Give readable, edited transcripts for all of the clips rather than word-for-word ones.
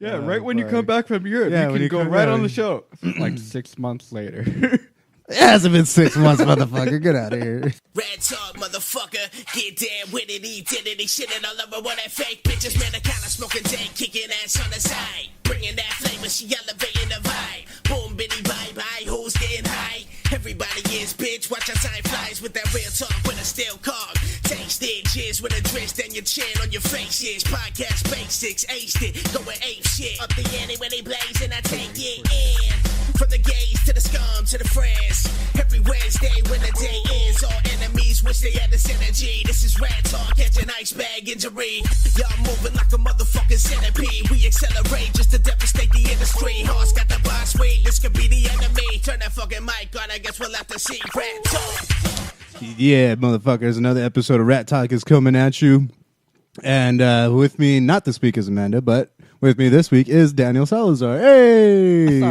Yeah, right when you come back from Europe, you can go right on the show. Like 6 months later. It hasn't been 6 months, motherfucker. Get out of here. Ratt Talk, motherfucker. Get down with it, identity, shitting all over what that fake bitches. Man, I kinda smoking dank, kicking ass on the side. Bringing that flavor, she elevating the vibe. Boom, bitty, bye, bye, who's getting high? Everybody is, bitch, watch our time flies with that real talk with a steel cog. Taste it, cheers with a twist and your chin on your faces. Podcast basics, aced it, going ape shit. Up the ante when they blaze and I take it in. From the gays to the scum to the friends. Every Wednesday when the day ends, all enemies wish they had this energy. This is Ratt Talk, catch an ice bag injury. Y'all moving like a motherfucking centipede. We accelerate just to devastate the industry. Horse got the boss sweet, this could be the enemy. Turn that fucking mic on, I guess we'll have to see. Ratt Talk. Yeah, motherfuckers, another episode of Ratt Talk is coming at you. And with me, not this week is Amanda, but with me this week is Daniel Salazar. Hey!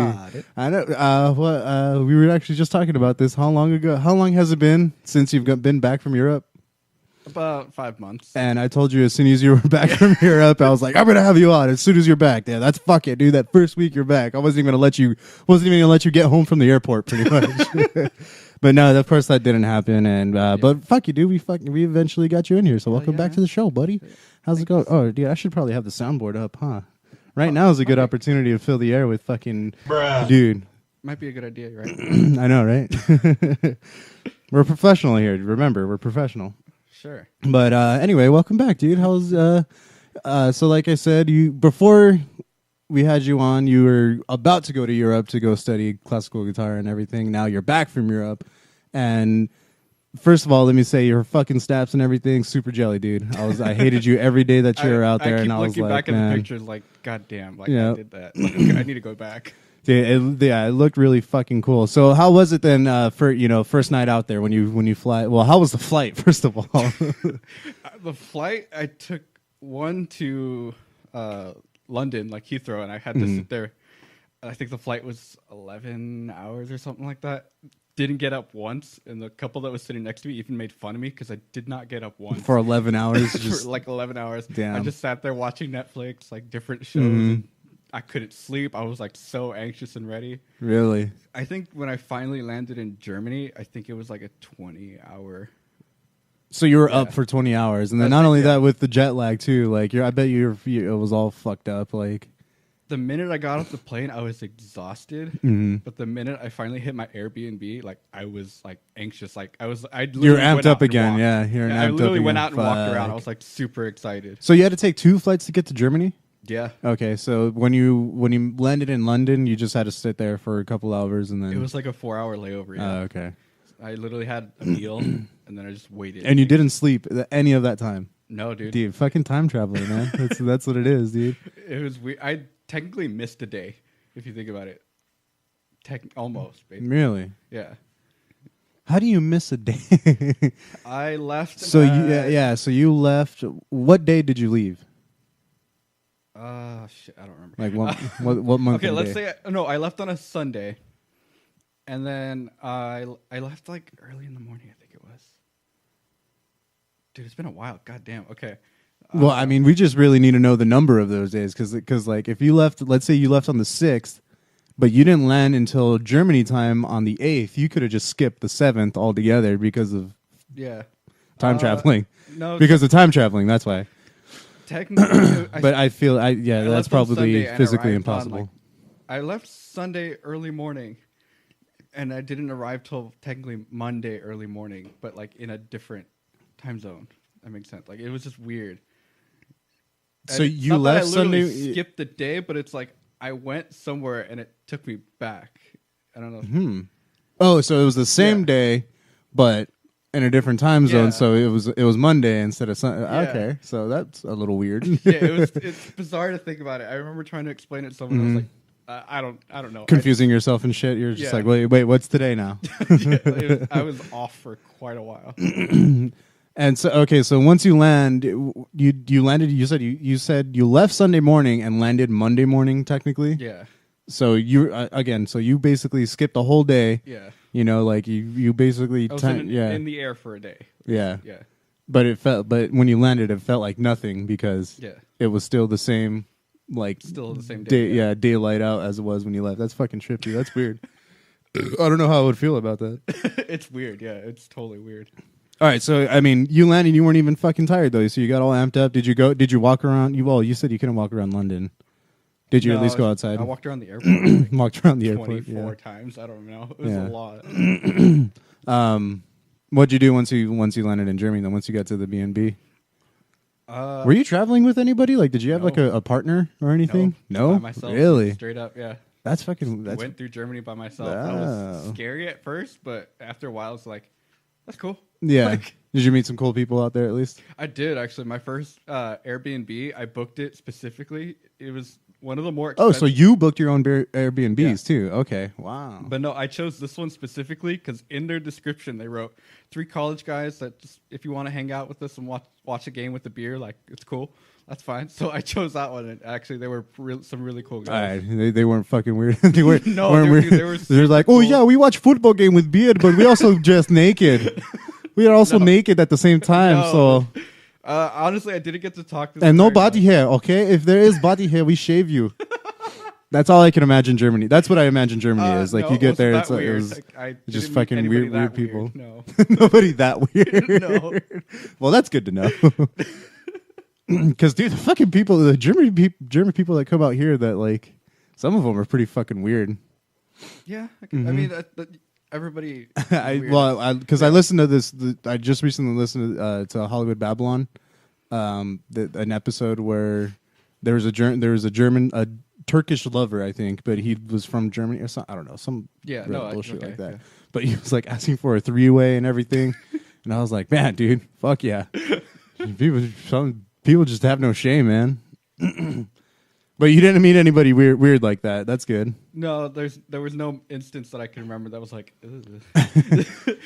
I know. We were actually just talking about this. How long ago? How long has it been since you've been back from Europe? About 5 months. And I told you as soon as you were back from Europe, I was like, I'm gonna have you on as soon as you're back. Yeah, that's fuck it, dude. That first week you're back, I wasn't even gonna let you get home from the airport, pretty much. But no, of course that didn't happen. And but fuck you, dude. We eventually got you in here. So welcome back to the show, buddy. How's it going? Oh, dude, I should probably have the soundboard up, huh? Right now is a good opportunity to fill the air with fucking dude. Might be a good idea, right? I know, right? We're professional here. Remember, we're professional. Sure. But anyway, welcome back, dude. How's so like I said, before we had you on, you were about to go to Europe to go study classical guitar and everything. Now you're back from Europe, and first of all, let me say your fucking snaps and everything super jelly, dude. I hated you every day that you were out there, and I was like, back at the pictures, like, goddamn, like I did that. Like, I need to go back. Dude, it looked really fucking cool. So how was it then for first night out there when you fly? Well, how was the flight first of all? The flight, I took one to London, like Heathrow, and I had to sit there. I think the flight was 11 hours or something like that. Didn't get up once, and the couple that was sitting next to me even made fun of me because I did not get up once. For 11 hours? For like 11 hours. Damn. I just sat there watching Netflix, like different shows. And I couldn't sleep. I was like so anxious and ready. Really? I think when I finally landed in Germany, I think it was like a 20-hour. So you were up for 20 hours, and then not only that, with the jet lag too. Like I bet it was all fucked up. Like the minute I got off the plane, I was exhausted. But the minute I finally hit my Airbnb, like I was like anxious. Like you're amped up again. Yeah, I literally went out and walked around. I was like super excited. So you had to take 2 flights to get to Germany? Yeah. Okay, so when you landed in London, you just had to sit there for a couple hours, and then it was like a 4-hour layover. Yeah. Okay. I literally had a meal, and then I just waited. And you didn't sleep any of that time? No, dude. Dude, fucking time traveler, man. That's what it is, dude. It was weird. I technically missed a day, if you think about it. Almost, basically. Really? Yeah. How do you miss a day? I left. So So you left. What day did you leave? Shit, I don't remember. Like what month? Okay, let's say I left on a Sunday, and then I left like early in the morning. I think it was. Dude, it's been a while. God damn. Okay. Well, I mean, we just really need to know the number of those days, because like if you left, let's say you left on the 6th, but you didn't land until Germany time on the 8th, you could have just skipped the 7th altogether because of time traveling. No, because of time traveling. That's why. Technically, but I feel that's probably physically impossible. I left Sunday early morning, and I didn't arrive till technically Monday early morning, but like in a different time zone. That makes sense. Like it was just weird. So you left Sunday. Skipped the day, but it's like I went somewhere and it took me back. I don't know. Oh, so it was the same day, but in a different time zone. So it was Monday instead of Sunday. Yeah. Okay, so that's a little weird. It's bizarre to think about it. I remember trying to explain it to someone. I was like, I don't know. Confusing yourself and shit. You're just like, wait, what's today now? I was off for quite a while. And so, okay, so once you land, you landed. You said you left Sunday morning and landed Monday morning, technically. Yeah. So you basically skipped the whole day. Yeah. You know, like you basically I was in the air for a day. Yeah. Yeah. But when you landed, it felt like nothing because it was still the same like Still the same day. daylight out as it was when you left. That's fucking trippy. That's weird. I don't know how I would feel about that. It's weird. Yeah, it's totally weird. All right, so I mean, you landed. You weren't even fucking tired though. So you got all amped up. Did you go? Did you walk around? You said you couldn't walk around London. Did you at least go outside? I walked around the airport. Walked around the airport 24 times. I don't know. It was a lot. What'd you do once you landed in Germany? Then once you got to the B&B, were you traveling with anybody? Like, did you have like a partner or anything? No, by myself. Really? Straight up, yeah. That's fucking. Went through Germany by myself. That was scary at first, but after a while, it's like, that's cool. Yeah. Like, did you meet some cool people out there at least? I did actually. My first Airbnb, I booked it specifically. It was one of the more expensive. Oh, so you booked your own Airbnbs too? Okay, wow. But no, I chose this one specifically because in their description they wrote 3 college guys that just, if you want to hang out with us and watch a game with a beer, like it's cool. That's fine. So I chose that one, and actually they were some really cool guys. All right, they weren't fucking weird. They weren't. No, weren't weird. They were. They're like, oh cool. yeah, we watch football game with beard, but we also dress naked. We are also naked at the same time. No. So honestly, I didn't get to talk to them. and no body hair. Okay, if there is body hair, we shave you. That's all I can imagine Germany. That's what I imagine Germany is. Like, no, you get there, it's weird. just didn't fucking meet weird that people. No. Nobody that weird. No. Well, that's good to know. Because, dude, the fucking people, the German people that come out here, that like, some of them are pretty fucking weird. Yeah, I mean, everybody. Because I listened to this. I just recently listened to Hollywood Babylon, an episode where there was a Turkish lover, I think, but he was from Germany or something. I don't know, some bullshit like that. Yeah. But he was like asking for a 3-way and everything, and I was like, man, dude, fuck yeah. People just have no shame, man. But you didn't meet anybody weird like that. That's good. No, there was no instance that I can remember that was like.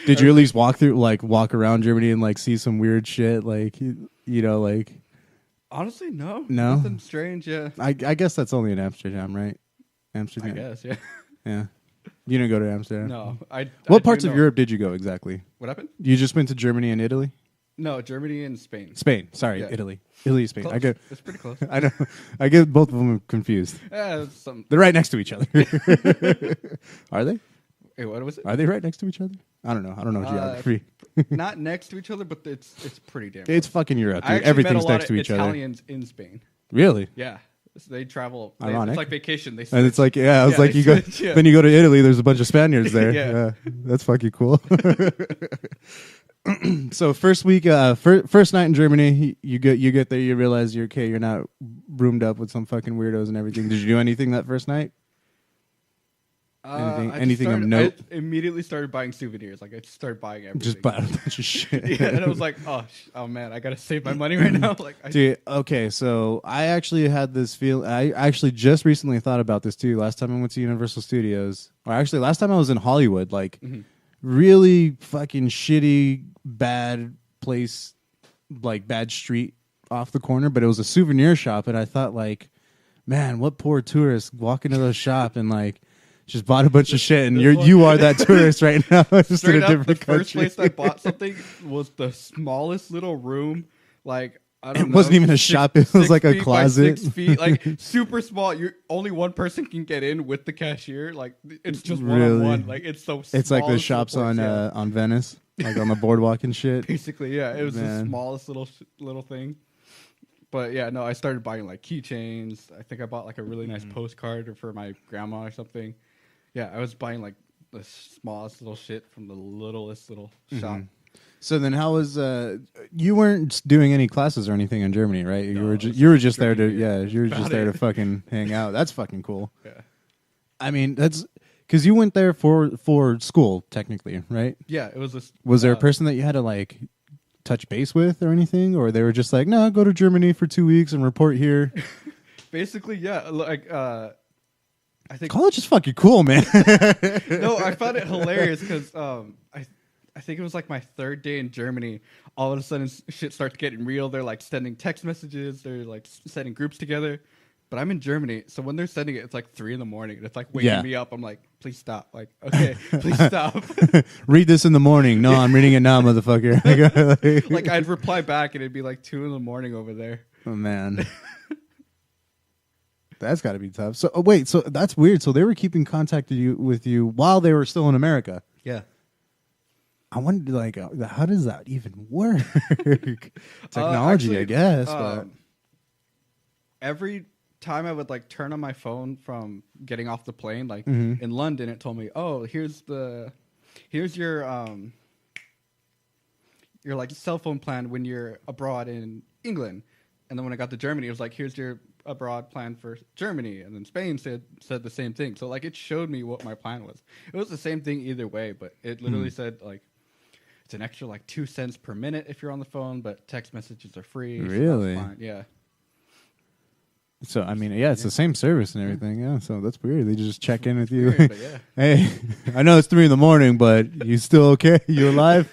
Did you at least walk around Germany and like see some weird shit, like like? Honestly, no. Nothing strange. Yeah. I guess that's only in Amsterdam, right? Amsterdam. I guess, yeah. Yeah. You didn't go to Amsterdam. No, What parts of Europe did you go exactly? What happened? You just went to Germany and Italy? No, Germany and Spain. Spain. Sorry, yeah. Italy, Spain. Close. It's pretty close. I know. I get both of them confused. They're right next to each other. Are they? Wait, what was it? Are they right next to each other? I don't know geography. Not next to each other, but it's pretty damn. It's fucking Europe. Dude. I Everything's met a lot next to each Italians in Spain. Really? Yeah. So they travel. Ironic. It's like vacation. They switch. And it's like, yeah, I was like, you go. Yeah. Then you go to Italy. There's a bunch of Spaniards there. Yeah. That's fucking cool. So first week, first night in Germany, you get there, you realize you're not roomed up with some fucking weirdos and everything. Did you do anything that first night? Anything of note? I immediately started buying souvenirs. Like I just started buying everything. Just bought a bunch of shit. Yeah, and I was like, oh man, I gotta save my money right now. Like, dude, okay, so I actually had this feel. I actually just recently thought about this too. Last time I went to Universal Studios, or actually last time I was in Hollywood, like really fucking shitty, bad place, like bad street off the corner, but it was a souvenir shop, and I thought like, man, what poor tourists walk into the shop and like just bought a bunch of shit, and you are that tourist right now, just in a different country. The first place I bought something was the smallest little room, like I don't know. It wasn't even a shop; it was like a closet. 6 feet, like super small. You only one person can get in with the cashier. Like it's just one-on-one. Like it's so. It's like the shops on Venice, like on the boardwalk and shit. Basically, yeah, it was the smallest little thing. But yeah, no, I started buying like keychains. I think I bought like a really nice postcard for my grandma or something. Yeah, I was buying like the smallest little shit from the littlest little shop. So then, how was you weren't doing any classes or anything in Germany, right? No, you were just there to fucking hang out. That's fucking cool. Yeah, I mean that's because you went there for school technically, right? Yeah, it was. Was there a person that you had to like touch base with or anything, or they were just like, no, go to Germany for 2 weeks and report here? Basically, yeah. Like I think college is fucking cool, man. No, I found it hilarious because I think it was like my 3rd day in Germany. All of a sudden, shit starts getting real. They're like sending text messages. They're like sending groups together. But I'm in Germany, so when they're sending it, it's like 3 a.m. and it's like waking me up. I'm like, please stop. Like, okay, please stop. Read this in the morning. No, I'm reading it now, motherfucker. Like I'd reply back, and it'd be like 2 a.m. over there. Oh man. That's got to be tough. So wait, so that's weird. So they were keeping contact with you while they were still in America. Yeah. I wondered, like, how does that even work? Technology, actually, I guess. But every time I would like turn on my phone from getting off the plane, like in London, it told me, "Oh, here's your like cell phone plan when you're abroad in England." And then when I got to Germany, it was like, "Here's your abroad plan for Germany." And then Spain said the same thing. So like it showed me what my plan was. It was the same thing either way, but it literally said like it's an extra like 2 cents per minute if you're on the phone, but text messages are free. Really? So that's fine. Yeah. So I mean, yeah, it's the same service and everything. Yeah, so that's weird. They just check in with you. Weird, but yeah. Hey, I know it's 3 a.m, but you still okay? You alive?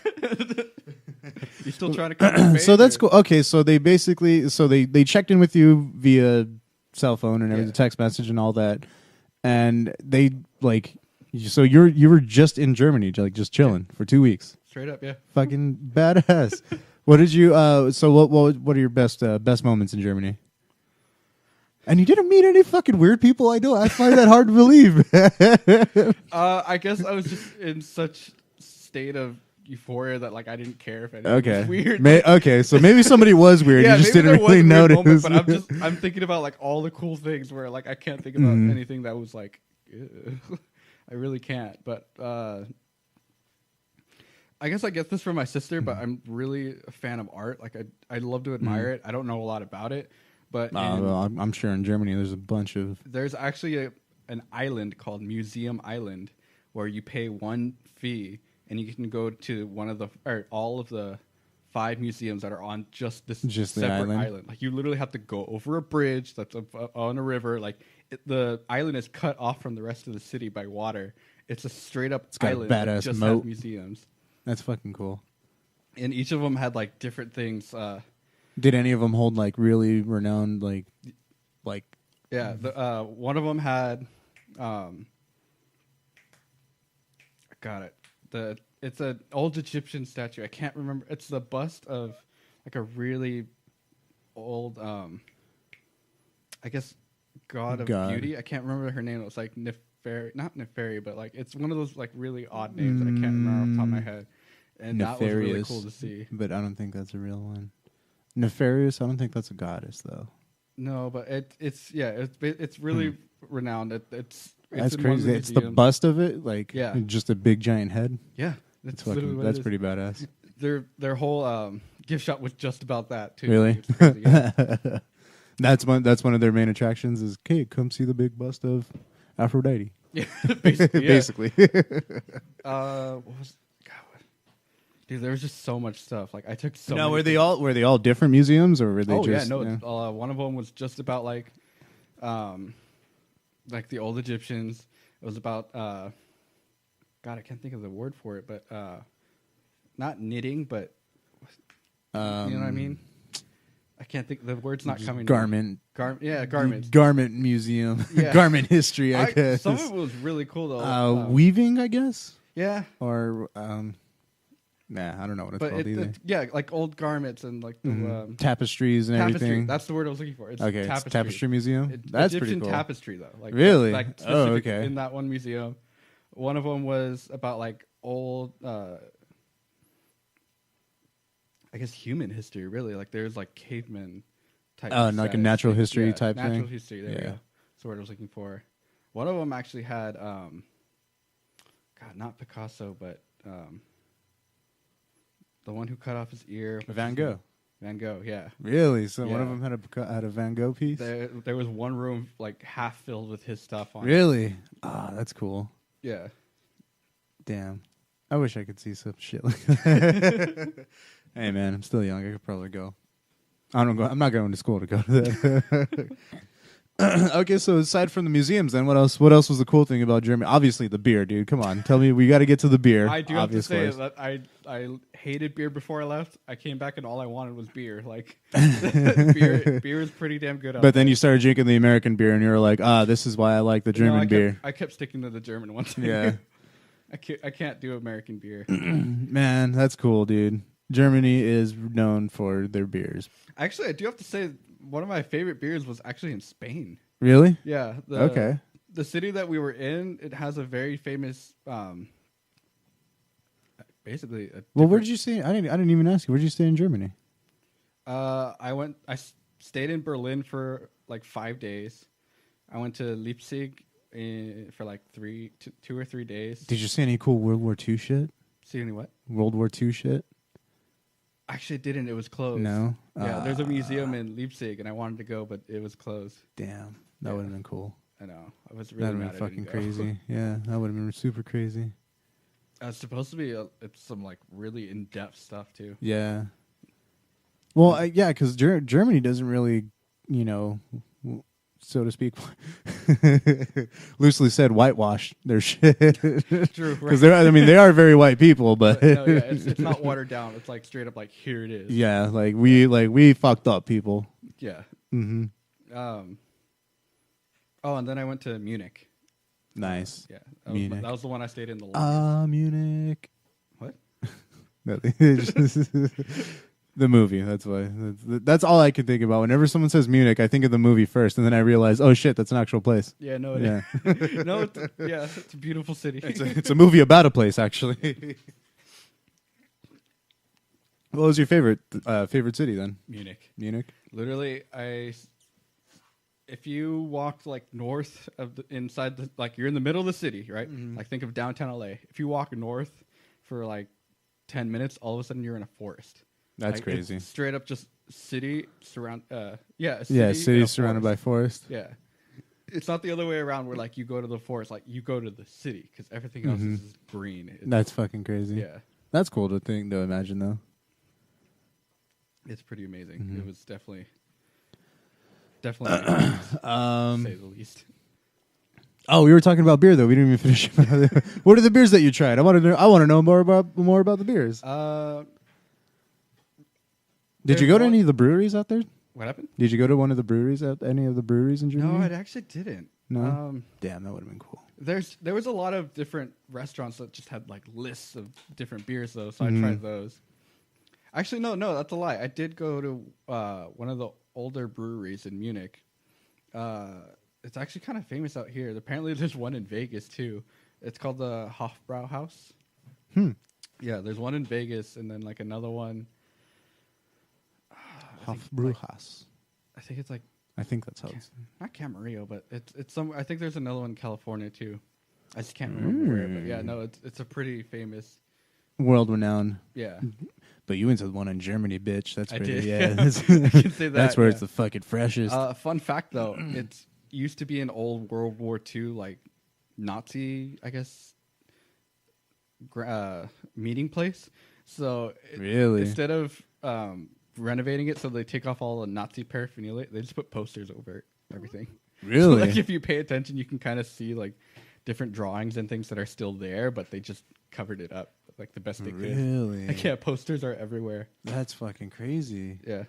You still trying to come to Spain, So that's cool. Okay, so they basically they checked in with you via cell phone and everything, text message and all that, and they like so you were just in Germany, like just chilling for 2 weeks. Straight up, yeah. Fucking badass. What did you? So what are your best moments in Germany? And you didn't meet any fucking weird people. I find that hard to believe. I guess I was just in such state of euphoria that like I didn't care if anything was weird. Okay, so maybe somebody was weird. Yeah, you just maybe didn't there was really a weird notice. moment, but I'm thinking about like all the cool things where like I can't think about anything that was like ew. I really can't. But I guess I get this from my sister, but I'm really a fan of art. Like I love to admire it. I don't know a lot about it, but well, I'm sure in Germany there's a bunch of. There's actually an island called Museum Island where you pay one fee and you can go to all of the 5 museums that are on just this separate island. Like you literally have to go over a bridge that's on a river. Like the island is cut off from the rest of the city by water. It's a straight up island that just has museums. That's fucking cool. And each of them had like different things. Did any of them hold like really renowned like? Yeah, one of them had. I got it. It's an old Egyptian statue. I can't remember. It's the bust of like a really old, I guess, god of beauty. I can't remember her name. It was like Neferi, not Neferi, but like it's one of those like really odd names that I can't remember off the top of my head. And Nefarious, that was really cool to see. But I don't think that's a real one. Nefarious, I don't think that's a goddess though. No, but it's really renowned. It's that's crazy. It's the bust of it, like just a big giant head. Yeah, that's pretty badass. Their whole gift shop was just about that too. Really? Crazy, yeah. That's one of their main attractions. Is come see the big bust of Aphrodite. Yeah, basically. Basically. Dude, there was just so much stuff. Like I took so. Now, were they all different museums, or were they? One of them was just about like the old Egyptians. It was about God, I can't think of the word for it, but not knitting, but you know what I mean. I can't think. The word's not coming. Garments. Garment museum. Yeah. Garment history. I guess some of it was really cool though. Weaving, I guess. Yeah. Or I don't know what it's called either. Like old garments and like the tapestries and everything. That's the word I was looking for. It's tapestry museum. That's Egyptian pretty cool. Tapestry though. Like really? Like okay. In that one museum, one of them was about like old, I guess human history. Really, like there's like cavemen type. Like a natural history type thing. Natural history. There you go. That's the word I was looking for. One of them actually had, God, not Picasso, but. The one who cut off his ear. Van Gogh. Van Gogh, yeah. Really? So one of them had a Van Gogh piece? There was one room like half filled with his stuff on really? It. That's cool. Yeah. Damn. I wish I could see some shit like that. Hey, man, I'm still young. I could probably go. I'm not going to school to go to that. Okay, so aside from the museums, then what else was the cool thing about Germany? Obviously, the beer, dude. Come on, tell me. We got to get to the beer. I do have to say that I hated beer before I left. I came back and all I wanted was beer. Like beer is pretty damn good. But then you started drinking the American beer, and you were like, this is why I like the German beer. I kept sticking to the German one. Yeah, I can't do American beer. Man, that's cool, dude. Germany is known for their beers. Actually, I do have to say one of my favorite beers was actually in Spain. Really? Yeah. Okay. The city that we were in, it has a very famous, basically. Well, where did you stay? I didn't even ask you. Where did you stay in Germany? I stayed in Berlin for like 5 days. I went to Leipzig for like 2 or 3 days. Did you see any cool World War II shit? See any what? World War II shit? Actually, it didn't. It was closed. No? Yeah, there's a museum in Leipzig, and I wanted to go, but it was closed. Damn. That would have been cool. I know. I was That really would mad have been I didn't fucking go. crazy. Yeah, that would have been super crazy. It's supposed to be it's some like really in-depth stuff too. Yeah. Well, yeah, because Germany doesn't really, so to speak, loosely said, whitewash their shit. True, Because they are very white people, but no, yeah, it's not watered down. It's like straight up like here it is. yeah, we fucked up people. Yeah. Mm-hmm. Oh, and then I went to Munich. Nice. Yeah. Munich. That was the one I stayed in the longest. Munich. What? Nothing. The movie. That's why. That's all I can think about. Whenever someone says Munich, I think of the movie first, and then I realize, oh shit, that's an actual place. Yeah, no, Yeah. no, it's a beautiful city. It's a movie about a place, actually. What was your favorite city then? Munich. Munich. Literally, if you walked like north of inside the, like you're in the middle of the city, right? Mm-hmm. Like think of downtown LA. If you walk north for like 10 minutes, all of a sudden you're in a forest. That's Like, crazy. It's straight up just city surround. A City surrounded by forest. Yeah. It's not the other way around where like you go to the forest, like you go to the city because everything else is green. That's fucking crazy. Yeah. That's cool to imagine though. It's pretty amazing. Mm-hmm. It was definitely to say the least. Oh, we were talking about beer though. We didn't even finish. What are the beers that you tried? I want to know more about the beers. Did you go to any of the breweries out there? What happened? Did you go to one of the breweries any of the breweries in Germany? No, I actually didn't. No? Damn, that would have been cool. There was a lot of different restaurants that just had like lists of different beers though, so I Mm-hmm. tried those. Actually, no, that's a lie. I did go to one of the older breweries in Munich. It's actually kind of famous out here. Apparently, there's one in Vegas too. It's called the Hofbrauhaus. Yeah, there's one in Vegas, and then like another one. Hofbrauhaus. I think it's like I think that's how it's. not Camarillo, but it's some. I think there's another one in California too. I just can't remember where, but yeah, no, it's a pretty famous. World renowned. Yeah, But you went to the one in Germany, bitch. That's I pretty. did. Yeah, I can say that. that's where yeah. it's the fucking freshest. Fun fact though, it used to be an old World War II like Nazi, I guess, meeting place. So Really? instead of renovating it, so they take off all the Nazi paraphernalia, they just put posters over everything. Really? So, like if you pay attention, you can kind of see like different drawings and things that are still there, but they just covered it up like the best they could. Really? Like, yeah, posters are everywhere. That's fucking crazy. Yeah.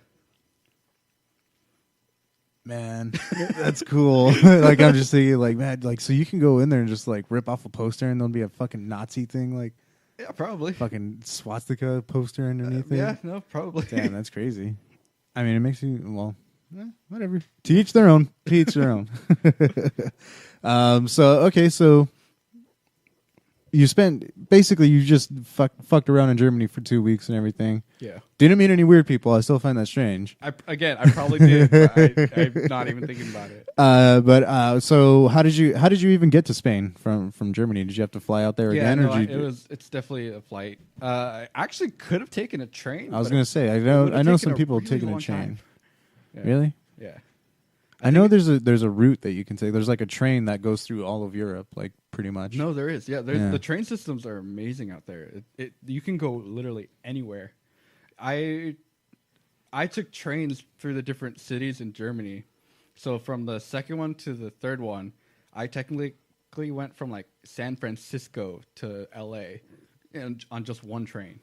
Man, that's cool. Like I'm just thinking, like, man, like so you can go in there and just like rip off a poster and there'll be a fucking Nazi thing, like Yeah, probably. fucking swastika poster underneath it. Yeah, no, probably. Damn, that's crazy. I mean, it makes you whatever. To each their own. To each their own. So you just fucked around in Germany for 2 weeks and everything. Yeah. Didn't meet any weird people. I still find that strange. I probably did, but I'm not even thinking about it. So how did you even get to Spain from Germany? Did you have to fly out there again, no, or did you? it's definitely a flight. I actually could have taken a train. I was but gonna say I know some people taking a train. Yeah. Really? Yeah. I know there's a route that you can take. There's like a train that goes through all of Europe, like pretty much. No, there is. Yeah, Yeah. the train systems are amazing out there. You can go literally anywhere. I took trains through the different cities in Germany. So from the second one to the third one, I technically went from like San Francisco to LA and on just one train.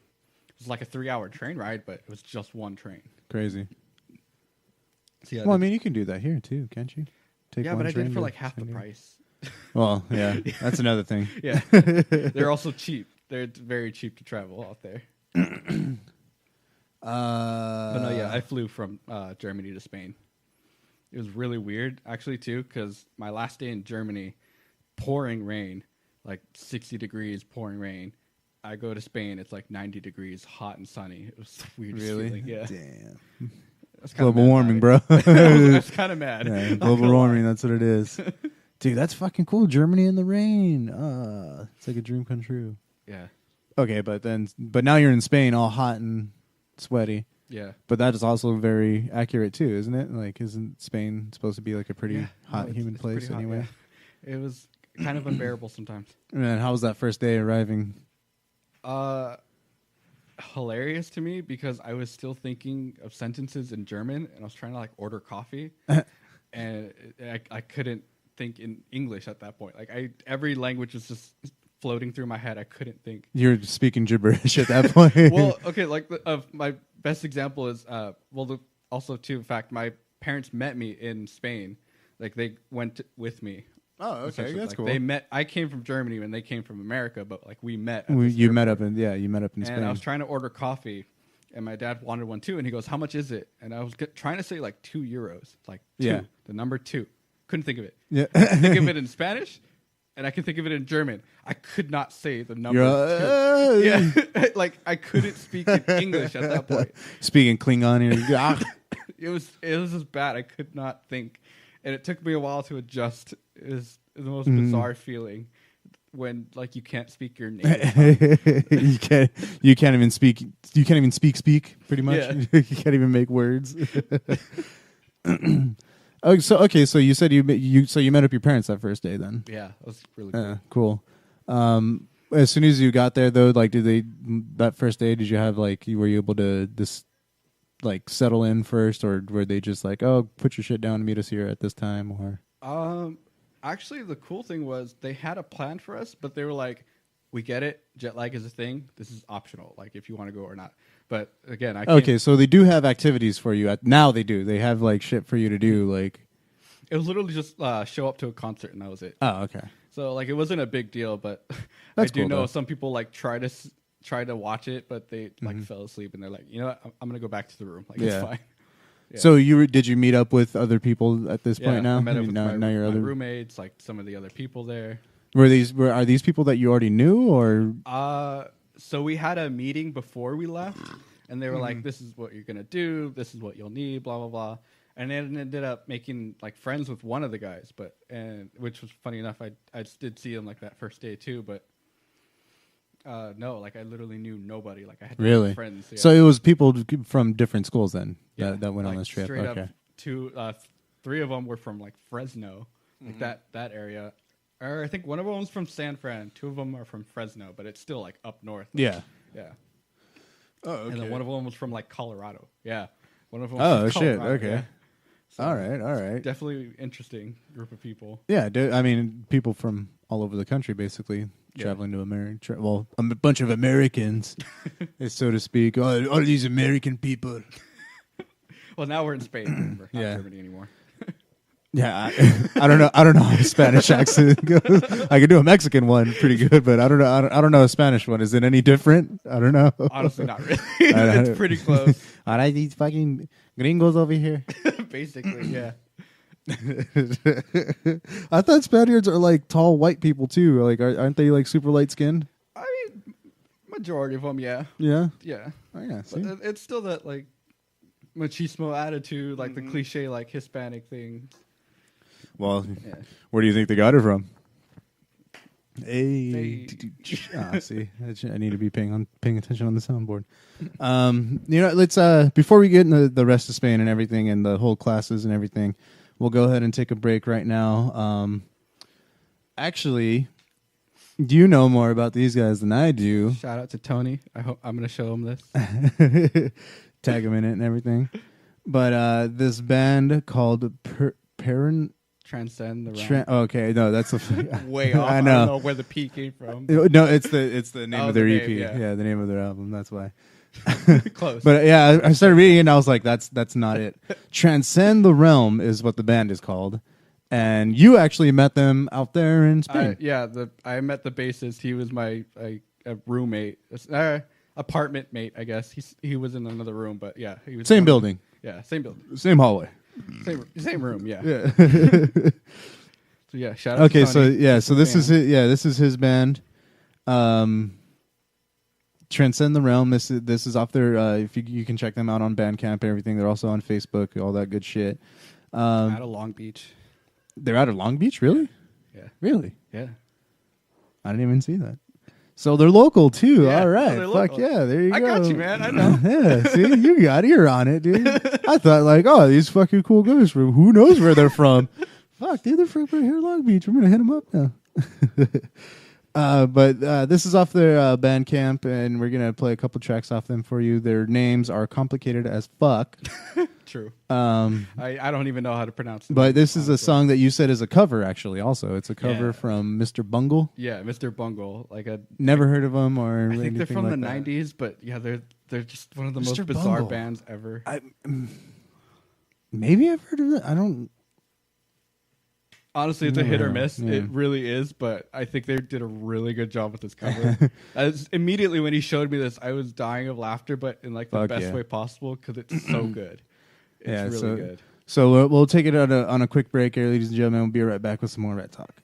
It was like a 3-hour train ride, but it was just one train. Crazy. So yeah, Well, I mean, you can do that here too, can't you? Take yeah, one but I did train it for to like half the San Diego. price. Well, yeah, that's another thing. Yeah. They're also cheap. They're very cheap to travel out there. But no, yeah, I flew from Germany to Spain. It was really weird, actually, too, because my last day in Germany, pouring rain, like 60 degrees, pouring rain. I go to Spain, it's like 90 degrees, hot and sunny. It was the weirdest feeling. Yeah. Damn. Global warming, bro. I was kind of mad. Yeah, global warming, that's what it is. Dude, that's fucking cool. Germany in the rain. It's like a dream come true. Yeah. Okay, but now you're in Spain, all hot and sweaty. Yeah. But that is also very accurate too, isn't it? Like, isn't Spain supposed to be like a pretty hot, humid place anyway? Hot, yeah. It was kind of unbearable sometimes. And how was that first day arriving? Hilarious to me because I was still thinking of sentences in German and I was trying to like order coffee and I couldn't think in English at that point. Like every language was just floating through my head. I couldn't think. You're speaking gibberish at that point. Well, okay, like my best example is also too, in fact, my parents met me in Spain. Like they went with me. Oh, okay, that's like, cool. They met. I came from Germany and they came from America, but like we met. You met up in Spain. And I was trying to order coffee, and my dad wanted one too. And he goes, "How much is it?" And I was trying to say like €2, like two, the number 2. Couldn't think of it. Yeah, I could think of it in Spanish, and I could think of it in German. I could not say the number 2. Yeah, like I couldn't speak in English at that point. Speaking Klingon, It was just bad. I could not think, and it took me a while to adjust. It was the most bizarre feeling when like you can't speak your native tongue. you can't even speak pretty much. Yeah. You can't even make words. So you said you met up your parents that first day then. Yeah, that was really cool. Cool. As soon as you got there though, like that first day, did you have like were you able to like settle in first, or were they just like, oh, put your shit down and meet us here at this time? Or actually the cool thing was they had a plan for us, but they were like, we get it, jet lag is a thing, this is optional, like if you want to go or not. But again, okay, so they do have activities for you now. They have like shit for you to do. Like it was literally just show up to a concert and that was it. Oh, okay. So like it wasn't a big deal, but That's I do cool, know though. some people like try to watch it, but they like fell asleep and they're like, you know what, I'm gonna go back to the room. Like it's fine. Yeah. So did you meet up with other people at this point now? I met up with now my your other roommates, like some of the other people there. are these people that you already knew, or? So we had a meeting before we left, and they were like, "This is what you're gonna do. This is what you'll need." Blah blah blah. And then ended up making like friends with one of the guys, which was funny enough. I did see him like that first day too, but no, like I literally knew nobody. Like I had Really? friends. Yeah. So it was people from different schools then that went on like, this trip. Straight Okay. up, 3 of them were from like Fresno, like that area. Or I think one of them was from San Fran. 2 of them are from Fresno, but it's still like up north. Yeah. Yeah. Oh, okay. And then one of them was from like Colorado. Yeah. One of them. Oh, was from shit. Colorado, Okay. yeah. So All right. definitely interesting group of people. Yeah, I mean, people from all over the country basically traveling to America. A bunch of Americans, so to speak. All these American people. Well, now we're in Spain. We're not Yeah. Germany anymore. Yeah, I don't know. I don't know how a Spanish accent goes. I can do a Mexican one pretty good, but I don't know. I don't know a Spanish one. Is it any different? I don't know. Honestly, not really. It's pretty close. All right, these fucking gringos over here. Basically, yeah. I thought Spaniards are like tall white people too. Like, aren't they like super light skinned? I mean, majority of them, yeah. Yeah. Yeah. Oh yeah. See? But it's still that like machismo attitude, like the cliche like Hispanic thing. Well, Yeah. where do you think they got it from? Hey. Hey. See, I need to be paying attention on the soundboard. Let's before we get into the rest of Spain and everything and the whole classes and everything, we'll go ahead and take a break right now. Actually, you know more about these guys than I do. Shout out to Tony. I hope I'm gonna show him this. Tag him in it and everything. But this band called Perrin. Transcend the realm. Okay, no, that's Way off. I I know. don't know where the P came from. No, it's the name of their the EP. name, yeah. The name of their album. That's why. Close. But yeah, I started reading it and I was like, that's not it. Transcend the Realm is what the band is called. And you actually met them out there in Spain. I met the bassist. He was my a roommate, apartment mate, I guess. He was in another room, but yeah, he was Same building. Yeah, same building. Same hallway. Same room, yeah. Yeah. So yeah, shout out. Okay, to so Sonny. yeah, so this is it. Yeah, this is his band. Transcend the Realm. This is off their. If you can check them out on Bandcamp and everything. They're also on Facebook, all that good shit. Out of Long Beach. They're out of Long Beach, really? Yeah. Really? Yeah. I didn't even see that. So they're local too. Yeah, All right, they're fuck local. yeah, there you go. I got you, man. I know. Yeah, see, you're on it, dude. I thought like, oh, these fucking cool guys from who knows where they're from. Fuck, dude, they're from here in Long Beach. We're gonna hit them up now. But this is off their Bandcamp, and we're gonna play a couple tracks off them for you. Their names are complicated as fuck. True. I don't even know how to pronounce it. But this is a song that you said is a cover, actually. Also, it's a cover Yeah. from Mr. Bungle. Yeah, Mr. Bungle. Never heard of them or I think they're from like the that. '90s, but yeah, they're just one of the Mr. most bizarre Bungle. bands ever. Maybe I've heard of it. I don't. Honestly, it's a hit or Yeah, miss. yeah. It really is, but I think they did a really good job with this cover. Immediately when he showed me this, I was dying of laughter, but in like the Fuck best yeah. way possible because it's so good. It's really good. So we'll take it on a quick break here, ladies and gentlemen. We'll be right back with some more Ratt Talk.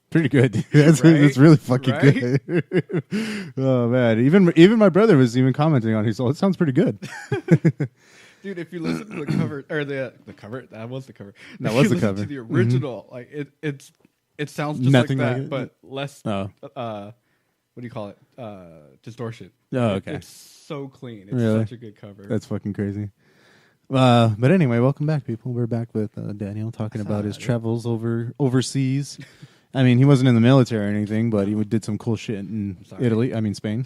Pretty good. That's really fucking good. Oh man, even my brother was even commenting on it. So it sounds pretty good. Dude, if you listen to the cover or the cover, that was the cover. That If was you the listen cover. to the original, like it sounds just Nothing like like that, it? but less. Oh. What do you call it? Distortion. Oh, okay. It's so clean. It's Really? such a good cover. That's fucking crazy. But anyway, welcome back, people. We're back with Daniel talking about his travels overseas. I mean, he wasn't in the military or anything, but he did some cool shit in Italy. I mean, Spain.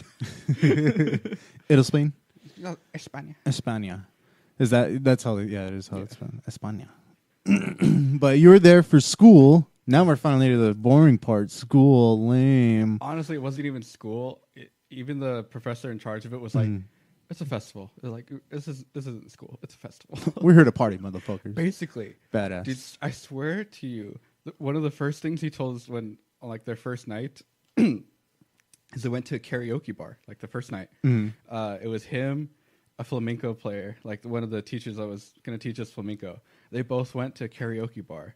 Italy, Spain. No, España. España. That's how? Yeah, it is how it's spelled. España. But you were there for school. Now we're finally to the boring part. School, lame. Honestly, it wasn't even school. Even the professor in charge of it was like, "It's a festival." They're like, "This isn't school. It's a festival." We're here to party, motherfuckers. Basically, Badass. Dude, I swear to you, one of the first things he told us when on like their first night is they went to a karaoke bar. Like the first night, it was him, a flamenco player, like one of the teachers that was going to teach us flamenco. They both went to a karaoke bar.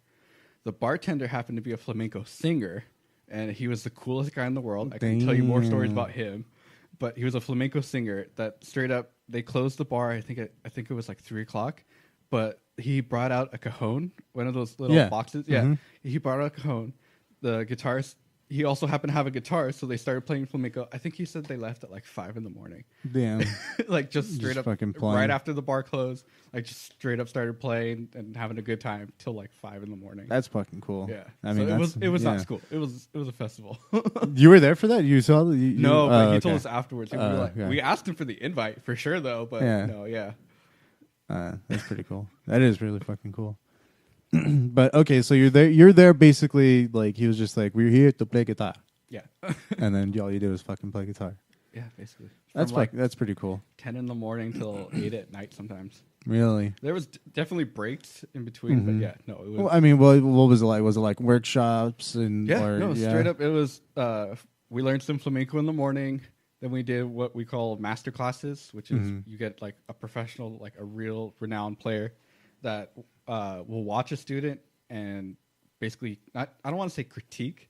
The bartender happened to be a flamenco singer, and he was the coolest guy in the world. I can tell you more stories about him, but he was a flamenco singer that straight up, they closed the bar. I think it was like 3:00, but he brought out a cajon, one of those little boxes. Yeah, he brought out a cajon. The guitarist, he also happened to have a guitar, so they started playing flamenco. I think he said they left at like 5 a.m. Damn. Like just straight up, fucking playing. right after the bar closed, like just straight up started playing and having a good time till like 5 a.m. That's fucking cool. Yeah, I mean, it was not school. It was a festival. You were there for that? You saw? No, but he okay. told us afterwards. And we asked him for the invite for sure, though. But that's pretty cool. That is really fucking cool. But okay, so you're there basically like he was just like, we're here to play guitar. Yeah. And then all you did was fucking play guitar. Yeah, basically. That's pretty cool. 10 in the morning till 8 at night sometimes. Really? There was definitely breaks in between, but yeah, no, it was. Well, I mean, what was it like? Was it like workshops and straight up. It was. We learned some flamenco in the morning. Then we did what we call master classes, which is you get like a professional, like a real renowned player that will watch a student and basically, I don't want to say critique,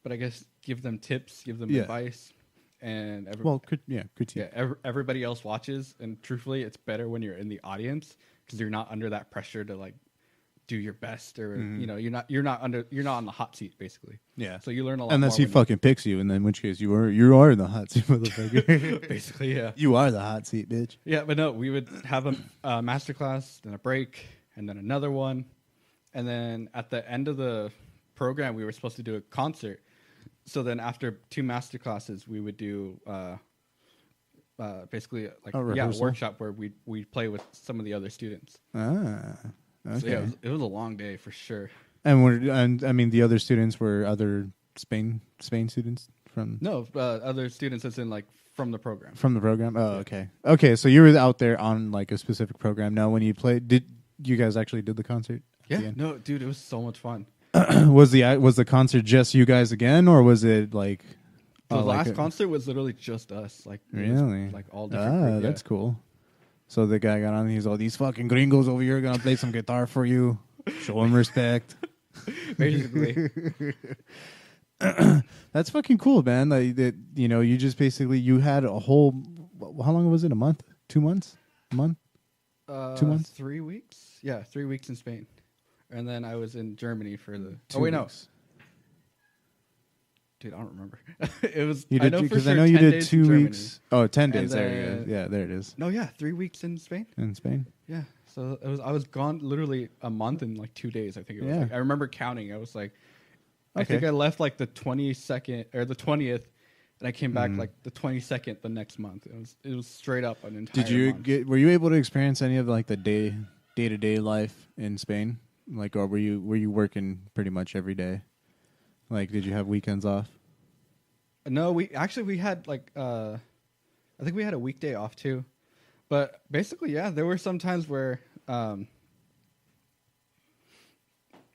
but I guess give them tips, give them advice, and critique. Yeah, everybody else watches, and truthfully, it's better when you're in the audience because you're not under that pressure to like do your best, or you're not on the hot seat basically. Yeah, so you learn a lot. Unless he fucking picks you, and then in which case you are in the hot seat, motherfucker. Basically, yeah, you are the hot seat, bitch. Yeah, but no, we would have a master class, then a break, and then another one, and then at the end of the program, we were supposed to do a concert. So then after 2 master classes, we would do basically like a workshop where we play with some of the other students. Okay. So yeah, it was a long day for sure. And I mean, the other students were other Spain students from. No, other students as in like from the program. From the program. Oh, okay. Okay, so you were out there on like a specific program. Now, when you played, did you guys actually did the concert? Yeah. No, dude, it was so much fun. Was the concert just you guys again, or was it like the last concert was literally just us? Like really, like all different. That's cool. So the guy got on. He's all, these fucking gringos over here gonna play some guitar for you. Show him respect. Basically, that's fucking cool, man. Like that, you just basically you had a whole. How long was it? A month? 2 months? A month? 2 months? 3 weeks? Yeah, 3 weeks in Spain. And then I was in Germany for the... 2 weeks. No. Dude, I don't remember. It was... You did, because I know you did 2 weeks. Oh, 10 days. There you go. Yeah, there it is. No, yeah, 3 weeks in Spain. In Spain? Yeah. So I was gone literally a month and like 2 days, I think it was. Like, I remember counting. I was like... I think I left like the 22nd or the 20th, and I came back like the 22nd the next month. It was straight up an entire month. Were you able to experience any of like the day-to-day life in Spain? Like, or were you working pretty much every day? Like, did you have weekends off? No, we had like I think we had a weekday off too. But basically, yeah, there were some times where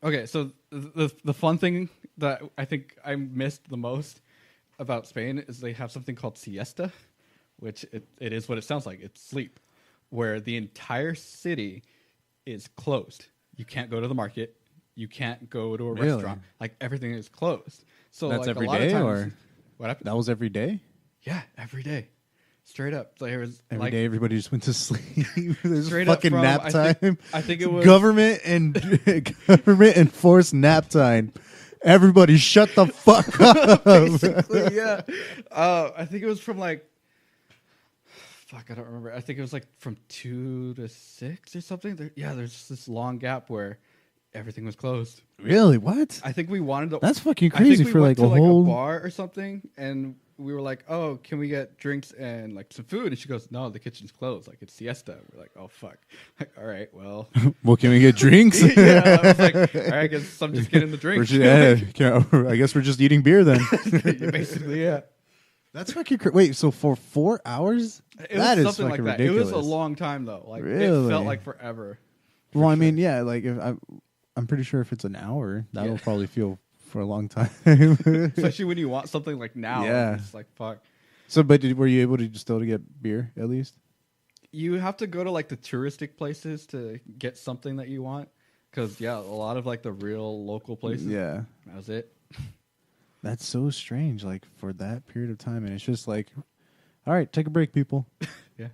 okay, so the fun thing that I think I missed the most about Spain is they have something called siesta, which it is what it sounds like. It's sleep, where the entire city is closed. You can't go to the market. you can't go to a Really? restaurant. Like everything is closed. So That's like every a lot day, of times, or what happened? that was every day? Yeah, every day, straight up. There was Every day, everybody just went to sleep. There's Straight up fucking from, nap time. I think it was government and government enforced nap time. Everybody, shut the fuck up. basically, yeah. I think it was from like, fuck, I don't remember. I think it was like from 2 to 6 or something. There's this long gap where everything was closed. Really? What? I think we wanted to. That's fucking I think crazy we for went like to a whole. a bar or something, and we were like, "Oh, can we get drinks and like some food?" And she goes, "No, the kitchen's closed. Like it's siesta." We're like, "Oh fuck." Like, all right, well. Well, can we get drinks? Yeah, I was like, all right, I guess I'm just getting the drinks. I guess we're just eating beer then. Basically, yeah. That's fucking wait. So for 4 hours, It that was is something like fucking that. ridiculous. It was a long time though. Like Really? it felt like forever. Well, I mean, yeah. Like if I'm pretty sure if it's an hour, that'll Yeah. probably feel for a long time. Especially when you want something like now. Yeah. It's like fuck. So, but were you able to still to get beer at least? You have to go to like the touristic places to get something that you want. Because yeah, a lot of like the real local places. Yeah. That was it. That's so strange. Like for that period of time, and it's just like, all right, take a break, people. Yeah.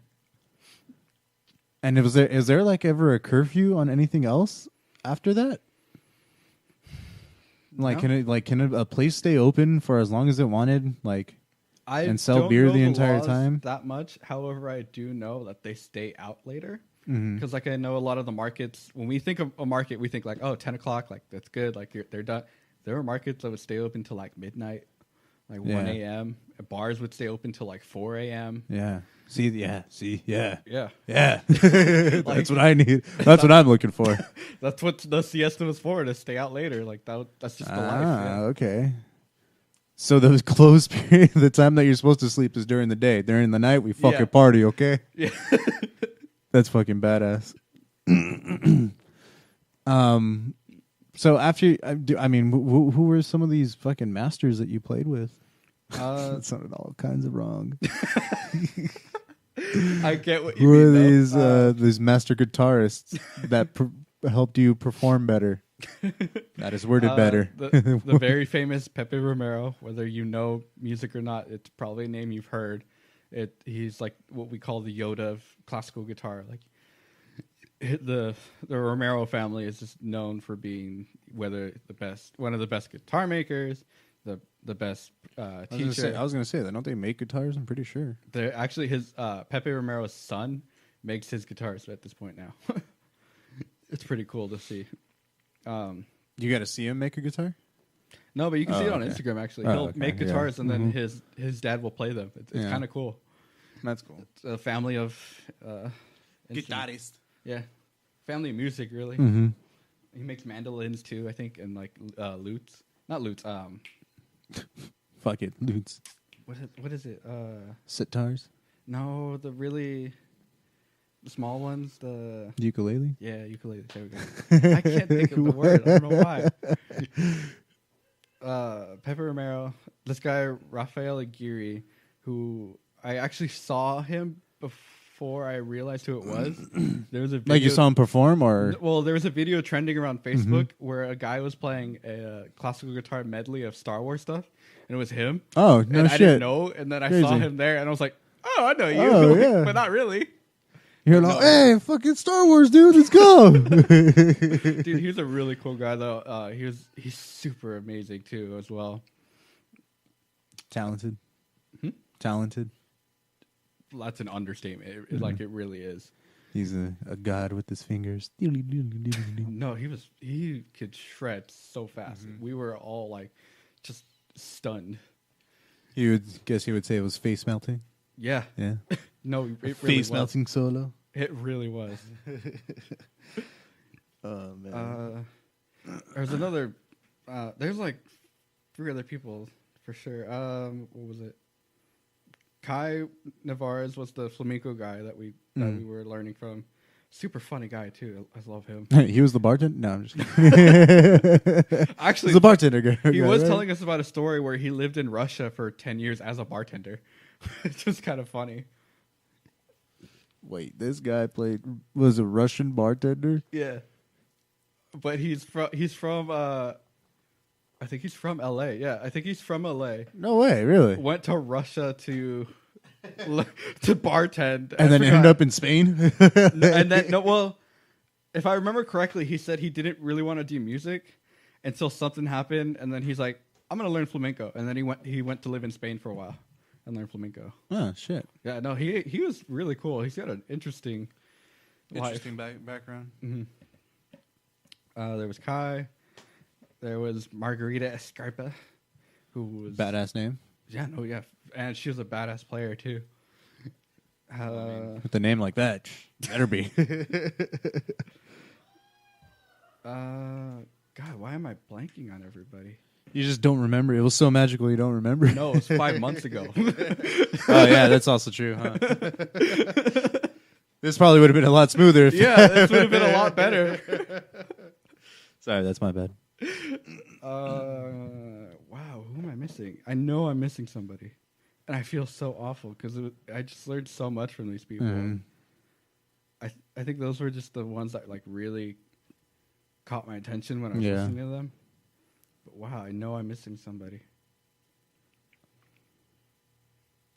And is there like ever a curfew on anything else after that? Like No. can a place stay open for as long as it wanted? Like I and sell don't beer know the entire laws time? that much. However, I do know that they stay out later. Mhm. Because like I know a lot of the markets, when we think of a market, we think like, oh, 10 o'clock, like that's good, like they're done. There were markets that would stay open till like midnight, like 1 a.m. Bars would stay open till like 4 a.m. yeah. See, yeah. Yeah, That's what I need. That's what I'm looking for. that's what the siesta was for, to stay out later. Like that's just the life. Yeah. Okay. So those closed period, the time that you're supposed to sleep is during the day. During the night, we fucking Yeah. party, okay? Yeah. That's fucking badass. So after, I mean, who were some of these fucking masters that you played with? That sounded all kinds of wrong. I get what you Who are mean. Though. these master guitarists that helped you perform better? That is worded better. The very famous Pepe Romero, whether you know music or not, it's probably a name you've heard. He's like what we call the Yoda of classical guitar. Like the Romero family is just known for being one of the best guitar makers, the best teacher. I was gonna say that. Don't they make guitars? I'm pretty sure. They're actually his Pepe Romero's son makes his guitars at this point now. It's pretty cool to see. You got to see him make a guitar. No, but you can see it on okay. Instagram. Actually, Oh, he'll okay, make yeah. guitars and then his dad will play them. It's Yeah. kind of cool. That's cool. It's a family of instruments. Guitarist. Yeah, family of music really. Mm-hmm. He makes mandolins too, I think, and like lutes. Not lutes. Fuck it, dudes. What is it? Sitars. No, the really small ones. The Ukulele. yeah, ukulele. There we go. I can't think of the word. I don't know why. Pepe Romero. This guy Rafael Aguirre, who I actually saw him before I realized who it was. There was a video, Like you saw him perform, or well, there was a video trending around Facebook where a guy was playing a classical guitar medley of Star Wars stuff, and it was him. oh no And shit. I didn't know, and then I saw Crazy. him there, and I was like, "Oh, I know you," Oh, yeah. but not really. You're like, hey, fucking Star Wars, dude, let's go. Dude, he's a really cool guy, though. He's super amazing too, as well. Talented. Talented. That's an understatement. Like it really is. He's a god with his fingers. No, he could shred so fast. We were all like just stunned. He would say it was face melting. Yeah. Yeah. No, it really Face was. melting solo. It really was. Oh man. There's another. There's like 3 other people for sure. What was it? Kai Navarez was the flamenco guy that we were learning from. Super funny guy too. I love him. He was the bartender? No, I'm just kidding. Actually, He's the bartender guy. he was right? telling us about a story where he lived in Russia for 10 years as a bartender. It's just kind of funny. Wait, this guy was a Russian bartender? Yeah. but he's from I think he's from LA. Yeah, I think he's from LA. No way, really. Went to Russia to bartend, And then ended up in Spain. and then well, if I remember correctly, he said he didn't really want to do music until something happened, and then he's like, "I'm gonna learn flamenco," and then he went to live in Spain for a while and learn flamenco. Oh shit! Yeah, no, he was really cool. He's got an interesting background. Mm-hmm. There was Kai. There was Margarita Escarpa, who was Badass name. Yeah, no, yeah, and she was a badass player too. With a name like that, better be. God, why am I blanking on everybody? You just don't remember. It was so magical you don't remember. No, it was 5 months ago. Oh yeah, that's also true, huh? This probably would have been a lot smoother. This would have been a lot better. Sorry, that's my bad. Wow, who am I missing? I know I'm missing somebody, and I feel so awful because I just learned so much from these people. Mm-hmm. I think those were just the ones that like really caught my attention when I was Yeah. listening to them. But wow, I know I'm missing somebody.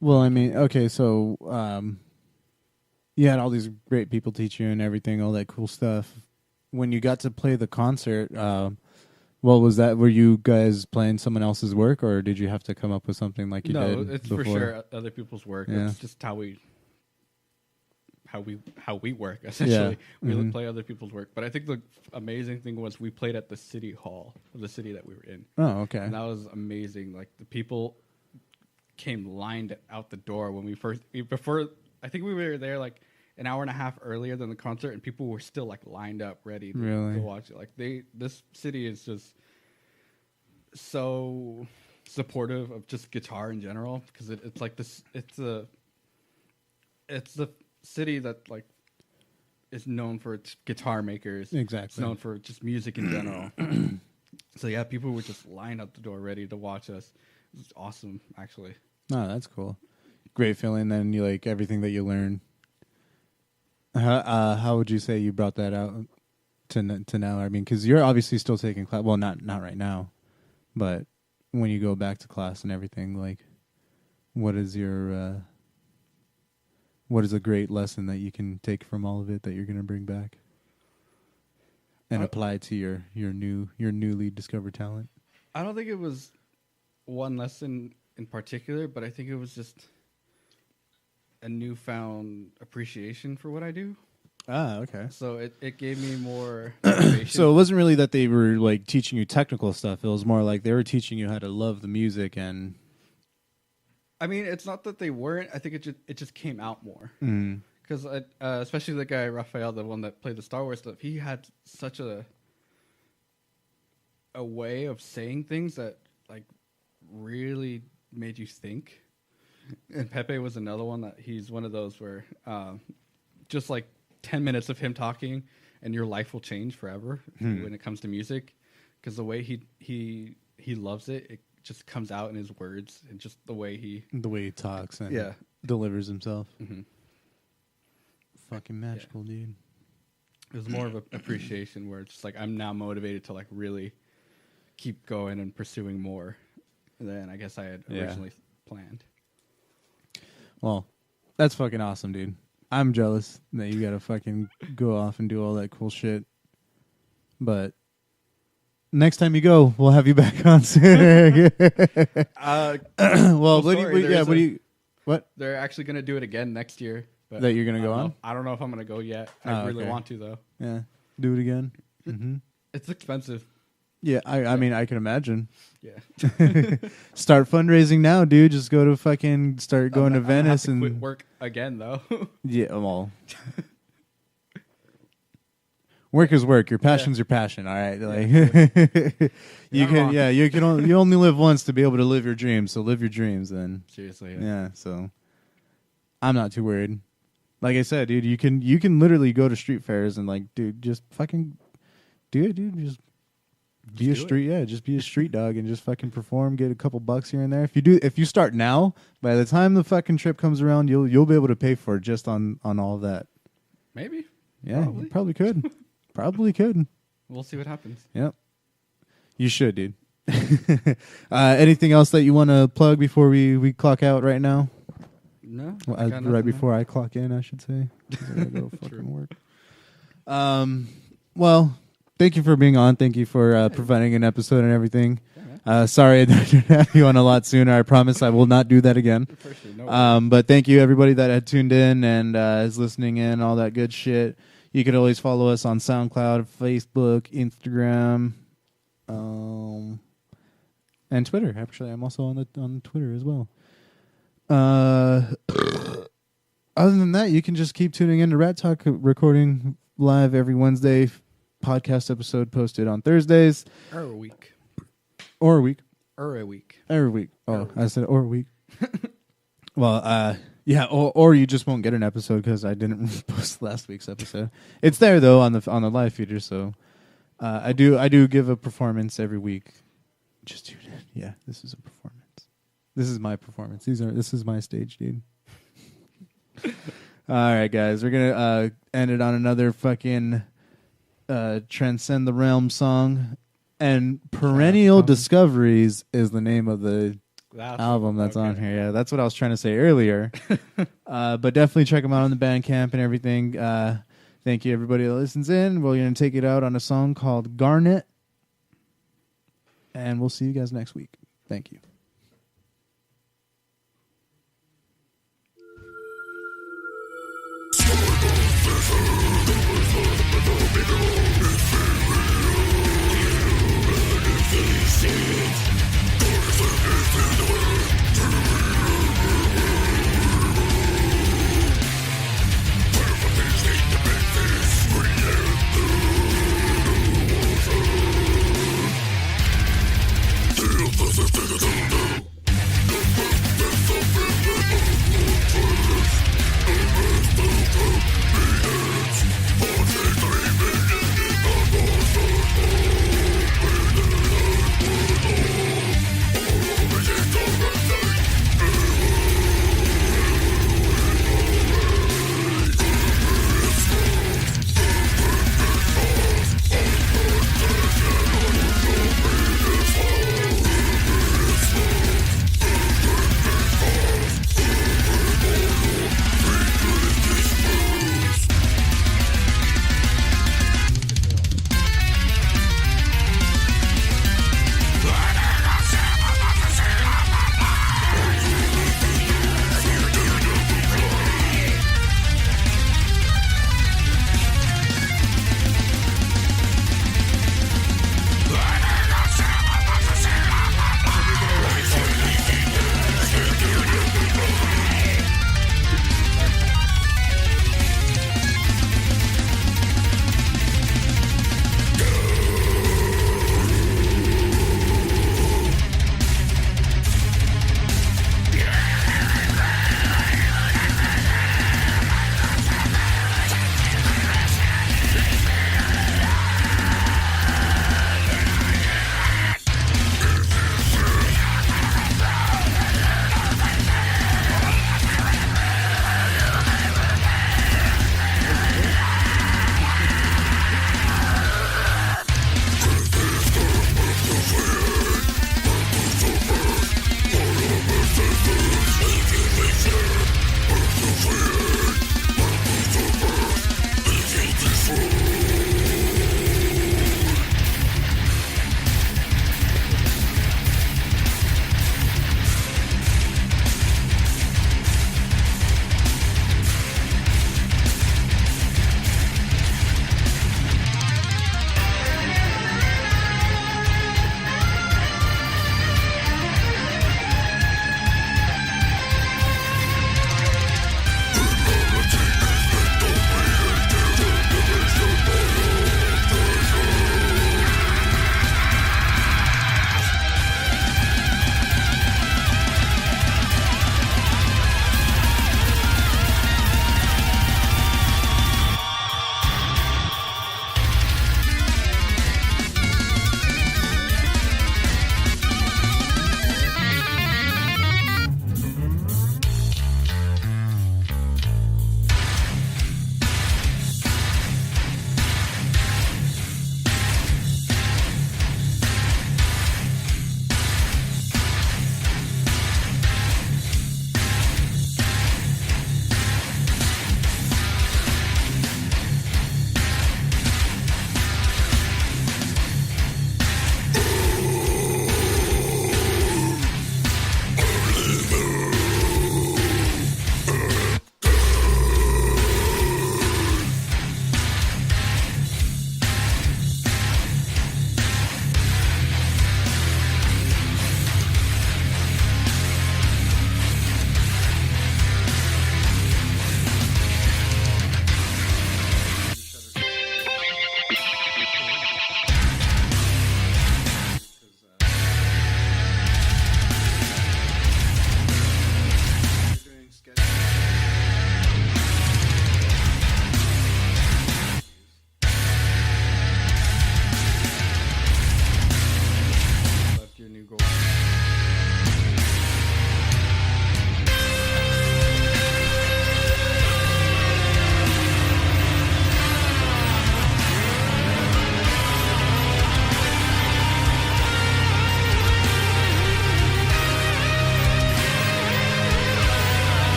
Well, I mean, okay, so you had all these great people teach you and everything, all that cool stuff. When you got to play the concert, what was that? Were you guys playing someone else's work, or did you have to come up with something like you did No, it's before? for sure other people's work. Yeah. It's just how we work, essentially. Yeah. We play other people's work. But I think the amazing thing was we played at the city hall of the city that we were in. Oh, okay. And that was amazing. Like the people came lined out the door when before I think we were there like an hour and a half earlier than the concert, and people were still like lined up ready to watch it. Like this city is just so supportive of just guitar in general, because it's like this. It's the city that like is known for its guitar makers. Exactly. It's known for just music in general. So yeah, people were just lined up the door ready to watch us. It was awesome, actually. Oh, that's cool. Great feeling. Then you like everything that you learn. How would you say you brought that out to now? I mean, because you're obviously still taking class. Well, not right now, but when you go back to class and everything, like, what is a great lesson that you can take from all of it that you're going to bring back and apply to your newly discovered talent? I don't think it was one lesson in particular, but I think it was just a newfound appreciation for what I do. Ah, okay. So it gave me more motivation. So it wasn't really that they were like teaching you technical stuff. It was more like they were teaching you how to love the music. And I mean, it's not that they weren't. I think it just came out more. Mm. Because especially the guy Raphael, the one that played the Star Wars stuff, he had such a way of saying things that like really made you think. And Pepe was another one that he's one of those where just like 10 minutes of him talking and your life will change forever when it comes to music, because the way he loves it, it just comes out in his words and just the way he talks and delivers himself. Mm-hmm. Fucking magical, dude. It was more of an appreciation where it's just like I'm now motivated to like really keep going and pursuing more than I guess I had originally planned. Well, that's fucking awesome, dude. I'm jealous that you gotta fucking go off and do all that cool shit. But next time you go, we'll have you back on soon. Well, what? They're actually gonna do it again next year. But that you're gonna go on? I don't know if I'm gonna go yet. I really want to though. Yeah, do it again. Mm-hmm. It's expensive. Yeah, I mean, I can imagine. Yeah. Start fundraising now, dude. Just go to fucking start going to Venice and and quit work again, though. Yeah, well, work is work. Your passion's your passion. All right, like you only live once to be able to live your dreams. So live your dreams, then. Seriously. Yeah. So I'm not too worried. Like I said, dude, you can literally go to street fairs and like, dude, just fucking do it, dude. Just be a street dog and just fucking perform, get a couple bucks here and there. If you start now, by the time the fucking trip comes around, you'll be able to pay for it just on all of that. Maybe. Yeah, you probably could. Probably could. We'll see what happens. Yep. You should, dude. Anything else that you want to plug before we clock out right now? No. Well, right before I clock in, I should say. 'Cause I gotta go fucking work. Well, thank you for being on. Thank you for providing an episode and everything. Sorry I didn't have you on a lot sooner. I promise I will not do that again. For sure, no But thank you, everybody that had tuned in and is listening in, all that good shit. You can always follow us on SoundCloud, Facebook, Instagram, and Twitter. Actually, I'm also on Twitter as well. Other than that, you can just keep tuning in to Ratt Talk, recording live every Wednesday. Podcast episode posted on Thursdays. Or a week. Or a week. Or a week. Every week. Oh, I said or a week. Well, yeah, or you just won't get an episode because I didn't post last week's episode. It's there though on the live feeder. So I do give a performance every week. Just tune in. Yeah, this is a performance. This is my performance. This is my stage, dude. All right, guys, we're gonna end it on another fucking Transcend the Realm song. And Perennial Discoveries is the name of the album that's on here. Yeah, that's what I was trying to say earlier. But definitely check them out on the Bandcamp and everything. Thank you, everybody that listens in. We're going to take it out on a song called Garnet. And we'll see you guys next week. Thank you.